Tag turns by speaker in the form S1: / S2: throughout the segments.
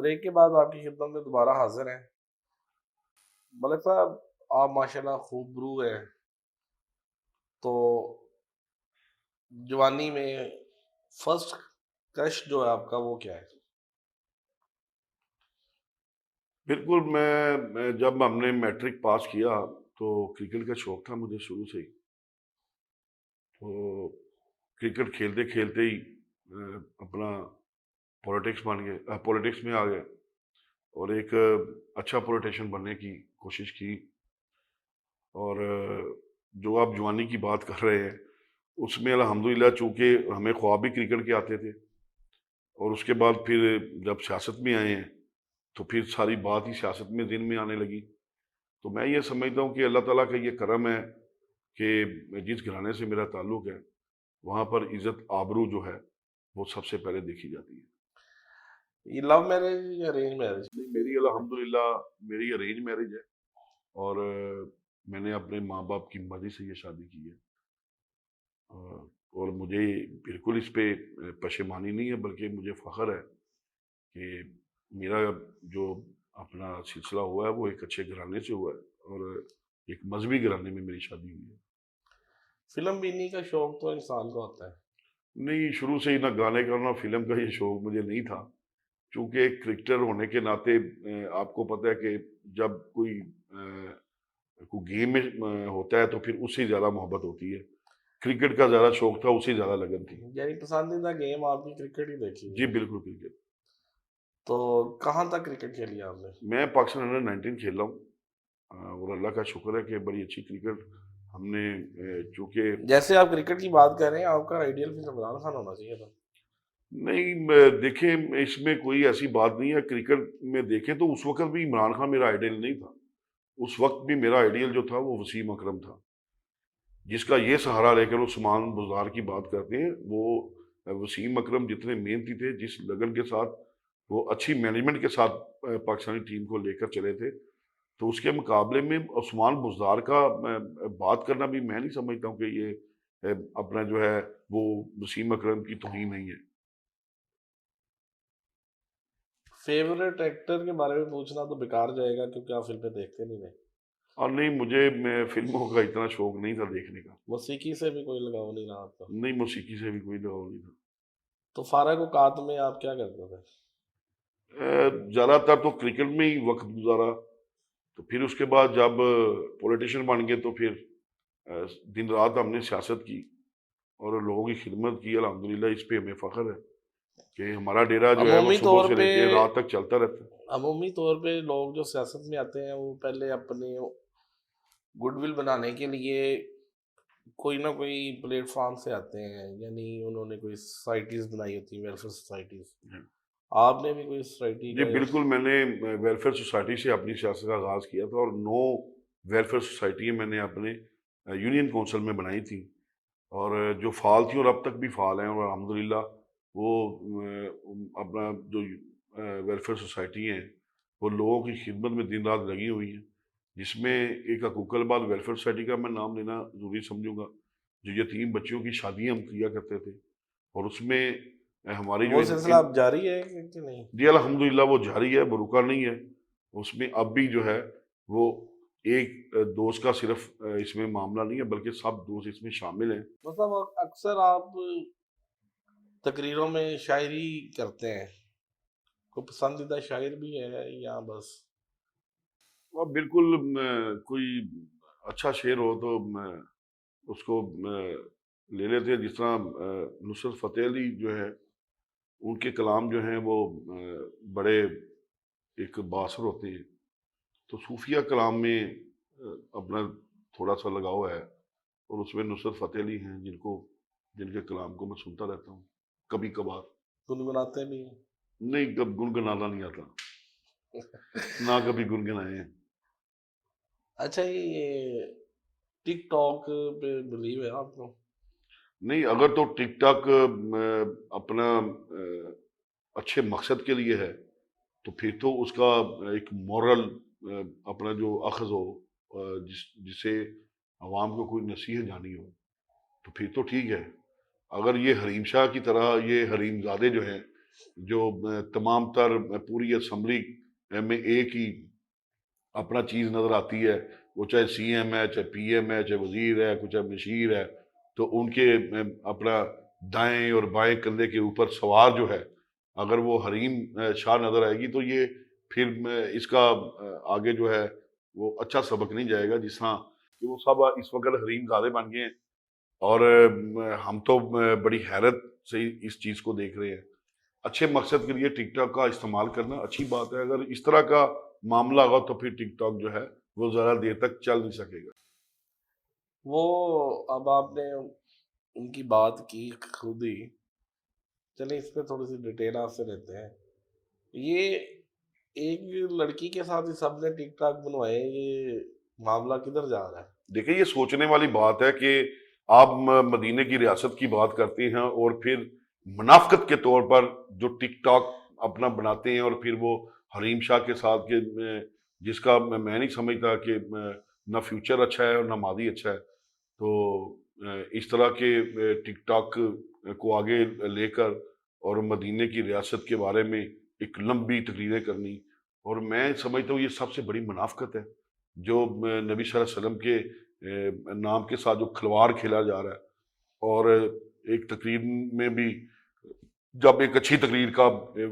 S1: Break کے بعد آپ کی خدمت میں دوبارہ حاضر ہیں۔ ملک صاحب، آپ ماشاءاللہ خوب برو ہیں، تو جوانی میں فرسٹ کرش جو ہے آپ کا وہ کیا ہے؟
S2: بالکل میں جب ہم نے میٹرک پاس کیا تو کرکٹ کا شوق تھا مجھے شروع سے ہی، تو کرکٹ کھیلتے کھیلتے ہی اپنا پولیٹکس میں آ گئے اور ایک اچھا پولیٹیشین بننے کی کوشش کی، اور جو آپ جوانی کی بات کر رہے ہیں اس میں الحمدللہ چونکہ ہمیں خواب بھی کرکٹ کے آتے تھے، اور اس کے بعد پھر جب سیاست میں آئے ہیں تو پھر ساری بات ہی سیاست میں ذہن میں آنے لگی۔ تو میں یہ سمجھتا ہوں کہ اللہ تعالیٰ کا یہ کرم ہے کہ جس گھرانے سے میرا تعلق ہے وہاں پر عزت آبرو جو ہے وہ سب سے پہلے دیکھی جاتی ہے۔
S1: یہ لو میرج یا ارینج میرج؟
S2: نہیں، میری الحمدللہ میری ارینج میرج ہے، اور میں نے اپنے ماں باپ کی مرضی سے یہ شادی کی ہے، اور مجھے بالکل اس پہ پشیمانی نہیں ہے، بلکہ مجھے فخر ہے کہ میرا جو اپنا سلسلہ ہوا ہے وہ ایک اچھے گھرانے سے ہوا ہے، اور ایک مذہبی گھرانے میں میری شادی ہوئی ہے۔
S1: فلم بینی کا شوق تو انسان کو آتا ہے۔
S2: نہیں، شروع سے ہی نہ گانے کا نہ فلم کا یہ شوق مجھے نہیں تھا، چونکہ ایک کرکٹر ہونے کے ناطے آپ کو پتہ ہے کہ جب کوئی گیم میں ہوتا ہے تو پھر اس سے زیادہ محبت ہوتی ہے، کرکٹ کا زیادہ شوق تھا، اس سے زیادہ لگن تھی۔
S1: یعنی پسندیدہ گیم آپ کی کرکٹ ہی دیکھی
S2: جی
S1: ہوئی ہے۔
S2: بالکل کرکٹ۔
S1: تو کہاں تک کرکٹ کھیلی آپ نے؟
S2: میں پاکستان انڈر 19 کھیل رہا ہوں، اور اللہ کا شکر ہے کہ بڑی اچھی کرکٹ ہم نے چونکہ
S1: جیسے آپ کرکٹ کی بات کر رہے ہیں، آپ کا آئیڈیل پھر عمران خان ہونا چاہیے تھا۔
S2: نہیں، دیکھیں اس میں کوئی ایسی بات نہیں ہے، کرکٹ میں دیکھیں تو اس وقت بھی عمران خان میرا آئیڈیل نہیں تھا، اس وقت بھی میرا آئیڈیل جو تھا وہ وسیم اکرم تھا، جس کا یہ سہارا لے کر عثمان بزدار کی بات کرتے ہیں۔ وہ وسیم اکرم جتنے محنتی تھے، جس لگن کے ساتھ وہ اچھی مینجمنٹ کے ساتھ پاکستانی ٹیم کو لے کر چلے تھے، تو اس کے مقابلے میں عثمان بزدار کا بات کرنا بھی میں نہیں سمجھتا ہوں کہ یہ اپنا جو ہے وہ وسیم اکرم کی توہین نہیں ہے۔
S1: فیورٹ ایکٹر کے بارے میں پوچھنا تو بیکار جائے گا کیونکہ آپ فلمیں دیکھتے نہیں ہیں۔
S2: اور نہیں، مجھے فلموں کا اتنا شوق نہیں تھا دیکھنے کا۔
S1: موسیقی سے بھی کوئی لگاؤ نہیں رہا آپ کا؟
S2: نہیں، موسیقی سے بھی کوئی لگاؤ نہیں تھا۔
S1: تو فارغ اوقات میں آپ کیا کرتے تھے؟
S2: زیادہ تر تو کرکٹ میں ہی وقت گزارا، تو پھر اس کے بعد جب پولیٹیشین بن گئے تو پھر دن رات ہم نے سیاست کی اور لوگوں کی خدمت کی۔ الحمدللہ اس پہ ہمیں فخر ہے کہ ہمارا ڈیرا جو ہے وہ
S1: عمومی
S2: صبح
S1: طور
S2: سے
S1: پہ
S2: لے کے رات تک چلتا رہتا ہے۔
S1: عمومی طور پہ لوگ جو سیاست میں آتے ہیں وہ پہلے اپنے گڈ ول بنانے کے لیے کوئی نہ کوئی پلیٹ فارم سے آتے ہیں، یعنی انہوں نے کوئی سوسائٹیز بنائی ہوتی ہیں، ویلفیئر سوسائٹیز۔ آپ نے بھی کوئی سوسائٹی
S2: جی
S1: کا؟
S2: بالکل، میں نے ویلفیئر سوسائٹی سے اپنی سیاست کا آغاز کیا تھا، اور 9 ویلفیئر سوسائٹیاں میں نے اپنے یونین کونسل میں بنائی تھیں، اور جو فعال تھیں اور اب تک بھی فعال ہیں، اور الحمدللہ وہ اپنا جو ویلفیئر سوسائٹی ہیں وہ لوگوں کی خدمت میں دن رات لگی ہوئی ہیں، جس میں ایک حقوق العباد ویلفیئر سوسائٹی کا میں نام لینا ضروری سمجھوں گا، جو یتیم بچوں کی شادیاں ہم کیا کرتے تھے، اور اس میں ہماری جو
S1: وہ سلسلہ اب جاری ہے کہ نہیں؟
S2: جی الحمدللہ وہ جاری ہے، وہ رکا نہیں ہے۔ اس میں اب بھی جو ہے وہ ایک دوست کا صرف اس میں معاملہ نہیں ہے، بلکہ سب دوست اس میں شامل ہیں۔
S1: مطلب اکثر آپ تقریروں میں شاعری کرتے ہیں، کوئی پسندیدہ شاعر بھی ہے یا بس؟
S2: اور بالکل کوئی اچھا شعر ہو تو اس کو لے لیتے ہیں، جس طرح نصرت فتح علی جو ہے ان کے کلام جو ہیں وہ بڑے ایک باثر ہوتے ہیں، تو صوفیہ کلام میں اپنا تھوڑا سا لگاؤ ہے، اور اس میں نصرت فتح علی ہیں جن کے کلام کو میں سنتا رہتا ہوں کبھی کبھار۔
S1: گنگناتے بھی ہیں؟
S2: نہیں، کب گنگنانا نہیں آتا، نہ کبھی گنگنائے ہیں۔
S1: اچھا، یہ ٹک ٹاک پہ بلیو ہے آپ کو؟
S2: نہیں، اگر تو ٹک ٹاک اپنا اچھے مقصد کے لیے ہے تو پھر تو اس کا ایک مورل اپنا جو اخذ ہو، جسے عوام کو کوئی نصیحت جانی ہو، تو پھر تو ٹھیک ہے۔ اگر یہ حریم شاہ کی طرح یہ حریم زادے جو ہیں جو تمام تر پوری اسمبلی میں ایک ہی اپنا چیز نظر آتی ہے، وہ چاہے سی ایم ہے، چاہے پی ایم ہے، چاہے وزیر ہے، چاہے مشیر ہے، تو ان کے اپنا دائیں اور بائیں کندھے کے اوپر سوار جو ہے، اگر وہ حریم شاہ نظر آئے گی تو یہ پھر اس کا آگے جو ہے وہ اچھا سبق نہیں جائے گا، جس طرح کہ وہ سب اس وقت حریم زادے بن گئے ہیں، اور ہم تو بڑی حیرت سے اس چیز کو دیکھ رہے ہیں۔ اچھے مقصد کے لیے ٹک ٹاک کا استعمال کرنا اچھی بات ہے، اگر اس طرح کا معاملہ ہوگا تو پھر ٹک ٹاک جو ہے وہ زیادہ دیر تک چل نہیں سکے گا۔
S1: وہ اب آپ نے ان کی بات کی خود ہی، چلیں اس پہ تھوڑی سی ڈیٹیل آپ سے لیتے ہیں۔ یہ ایک لڑکی کے ساتھ ہی سب نے ٹک ٹاک بنوائے، یہ معاملہ کدھر جا رہا ہے؟
S2: دیکھیں یہ سوچنے والی بات ہے کہ آپ مدینہ کی ریاست کی بات کرتے ہیں اور پھر منافقت کے طور پر جو ٹک ٹاک اپنا بناتے ہیں، اور پھر وہ حریم شاہ کے ساتھ کے جس کا میں نہیں سمجھتا کہ نہ فیوچر اچھا ہے اور نہ ماضی اچھا ہے، تو اس طرح کے ٹک ٹاک کو آگے لے کر اور مدینہ کی ریاست کے بارے میں ایک لمبی تقریریں کرنی، اور میں سمجھتا ہوں یہ سب سے بڑی منافقت ہے جو نبی صلی اللہ علیہ وسلم کے نام کے ساتھ جو کھلواڑ کھیلا جا رہا ہے۔ اور ایک تقریر میں بھی جب ایک اچھی تقریر کا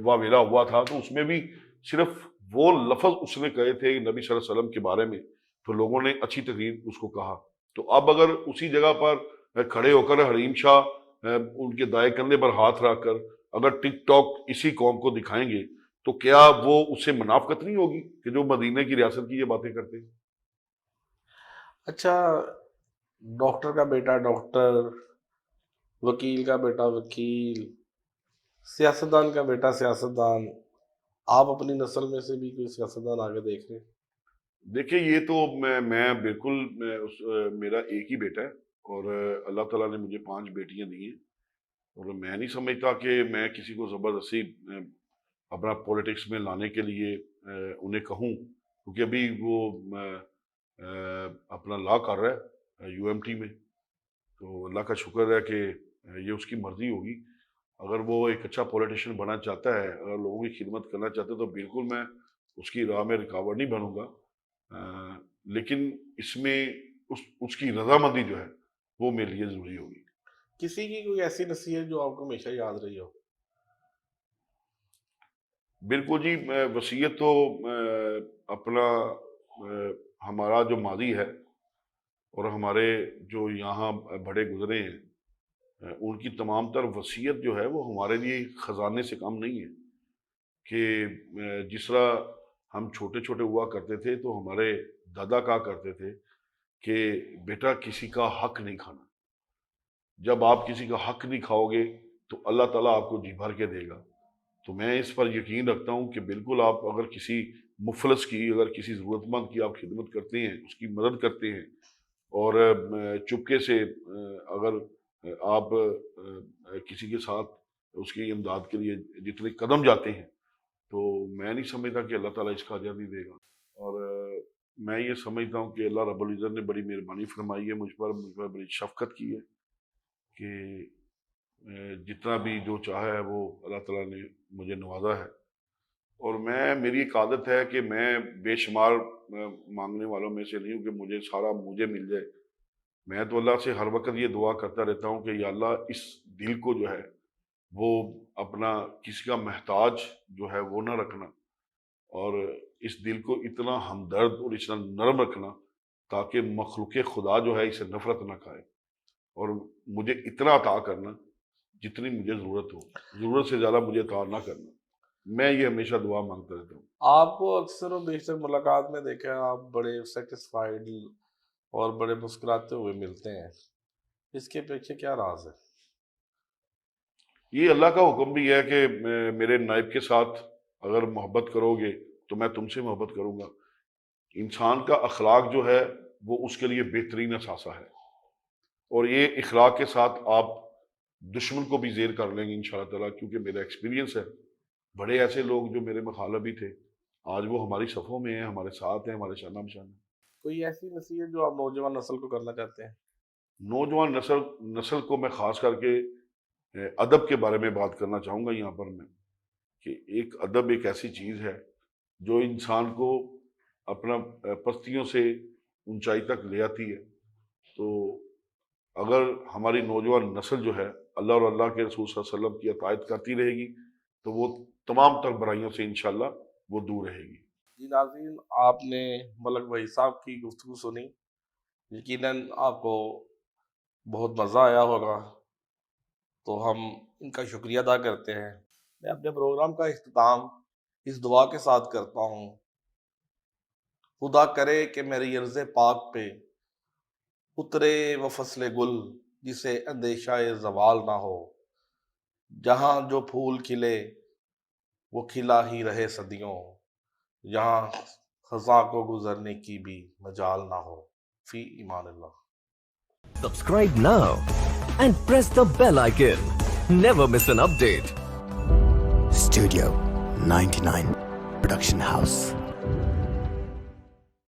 S2: واویلا ہوا تھا تو اس میں بھی صرف وہ لفظ اس نے کہے تھے نبی صلی اللہ علیہ وسلم کے بارے میں، تو لوگوں نے اچھی تقریر اس کو کہا۔ تو اب اگر اسی جگہ پر کھڑے ہو کر حریم شاہ ان کے دائیں کندھے پر ہاتھ رکھ کر اگر ٹک ٹاک اسی قوم کو دکھائیں گے تو کیا وہ اس سے منافقت نہیں ہوگی کہ جو مدینہ کی ریاست کی یہ باتیں کرتے ہیں؟
S1: اچھا، ڈاکٹر کا بیٹا ڈاکٹر، وکیل کا بیٹا وکیل، سیاستدان کا بیٹا سیاستدان، آپ اپنی نسل میں سے بھی کوئی سیاستدان آگے دیکھ رہے ہیں؟
S2: دیکھیں یہ تو میں بالکل میرا ایک ہی بیٹا ہے، اور اللہ تعالیٰ نے مجھے 5 بیٹیاں دی ہیں، اور میں نہیں سمجھتا کہ میں کسی کو زبردستی اپنا پولیٹکس میں لانے کے لیے انہیں کہوں، کیونکہ ابھی وہ اپنا لا کر رہا ہے یو ایم ٹی میں، تو اللہ کا شکر ہے کہ یہ اس کی مرضی ہوگی۔ اگر وہ ایک اچھا پولیٹیشین بننا چاہتا ہے، اگر لوگوں کی خدمت کرنا چاہتا ہے، تو بالکل میں اس کی راہ میں رکاوٹ نہیں بنوں گا، لیکن اس میں اس کی رضامندی جو ہے وہ میرے لیے ضروری ہوگی۔
S1: کسی کی کوئی ایسی نصیحت جو آپ کو ہمیشہ یاد رہی ہو؟
S2: بالکل جی، وصیت تو اپنا ہمارا جو ماضی ہے اور ہمارے جو یہاں بڑے گزرے ہیں، ان کی تمام تر وصیت جو ہے وہ ہمارے لیے خزانے سے کم نہیں ہے، کہ جس طرح ہم چھوٹے چھوٹے ہوا کرتے تھے تو ہمارے دادا کہا کرتے تھے کہ بیٹا کسی کا حق نہیں کھانا، جب آپ کسی کا حق نہیں کھاؤ گے تو اللہ تعالیٰ آپ کو جی بھر کے دے گا۔ تو میں اس پر یقین رکھتا ہوں کہ بالکل آپ اگر کسی مفلس کی، اگر کسی ضرورت مند کی آپ خدمت کرتے ہیں، اس کی مدد کرتے ہیں، اور چپکے سے اگر آپ کسی کے ساتھ اس کی امداد کے لیے جتنے قدم جاتے ہیں، تو میں نہیں سمجھتا کہ اللہ تعالیٰ اس کا اجر نہیں دے گا۔ اور میں یہ سمجھتا ہوں کہ اللہ رب العزت نے بڑی مہربانی فرمائی ہے مجھ پر بڑی شفقت کی ہے کہ جتنا بھی جو چاہا ہے وہ اللہ تعالیٰ نے مجھے نوازا ہے، اور میری ایک عادت ہے کہ میں بے شمار مانگنے والوں میں سے نہیں ہوں کہ مجھے سارا مجھے مل جائے۔ میں تو اللہ سے ہر وقت یہ دعا کرتا رہتا ہوں کہ یا اللہ اس دل کو جو ہے وہ اپنا کسی کا محتاج جو ہے وہ نہ رکھنا، اور اس دل کو اتنا ہمدرد اور اتنا نرم رکھنا تاکہ مخلوق خدا جو ہے اسے نفرت نہ کھائے، اور مجھے اتنا عطا کرنا جتنی مجھے ضرورت ہو، ضرورت سے زیادہ مجھے عطا نہ کرنا۔ میں یہ ہمیشہ دعا مانگتا رہتا ہوں۔
S1: آپ کو اکثر و بیشتر ملاقات میں دیکھا ہے آپ بڑے سیٹسفائیڈ اور بڑے مسکراتے ہوئے ملتے ہیں، اس کے پیچھے کیا راز ہے؟
S2: یہ اللہ کا حکم بھی ہے کہ میرے نائب کے ساتھ اگر محبت کرو گے تو میں تم سے محبت کروں گا۔ انسان کا اخلاق جو ہے وہ اس کے لیے بہترین اثاثہ ہے، اور یہ اخلاق کے ساتھ آپ دشمن کو بھی زیر کر لیں گے انشاءاللہ تعالیٰ، کیونکہ میرا ایکسپیرینس ہے، بڑے ایسے لوگ جو میرے مخالف بھی تھے آج وہ ہماری صفوں میں ہیں، ہمارے ساتھ ہیں، ہمارے شانہ بشانہ ہیں۔
S1: کوئی ایسی نصیحت جو آپ نوجوان نسل کو کرنا چاہتے ہیں؟
S2: نوجوان نسل کو میں خاص کر کے ادب کے بارے میں بات کرنا چاہوں گا یہاں پر میں، کہ ایک ادب ایک ایسی چیز ہے جو انسان کو اپنا پستیوں سے اونچائی تک لے آتی ہے. تو اگر ہماری نوجوان نسل جو ہے اللہ اور اللہ کے رسول صلی اللہ علیہ وسلم کی اطاعت کرتی رہے گی تو وہ تمام تر برائیوں سے انشاءاللہ وہ دور رہے گی.
S1: جی ناظرین، آپ نے ملک بھائی صاحب کی گفتگو سنی، یقیناً آپ کو بہت مزہ آیا ہوگا، تو ہم ان کا شکریہ ادا کرتے ہیں. میں اپنے پروگرام کا اختتام اس دعا کے ساتھ کرتا ہوں: خدا کرے کہ میری عرض پاک پہ اترے وہ فصل گل جسے اندیشہ زوال نہ ہو، جہاں جو پھول کھلے وہ کھلا ہی رہے صدیوں، جہاں خزاں کو گزرنے کی بھی مجال نہ ہو. فی ایمان اللہ.
S3: Subscribe now and press the bell icon. Never miss an update.
S4: Studio 99 Production House.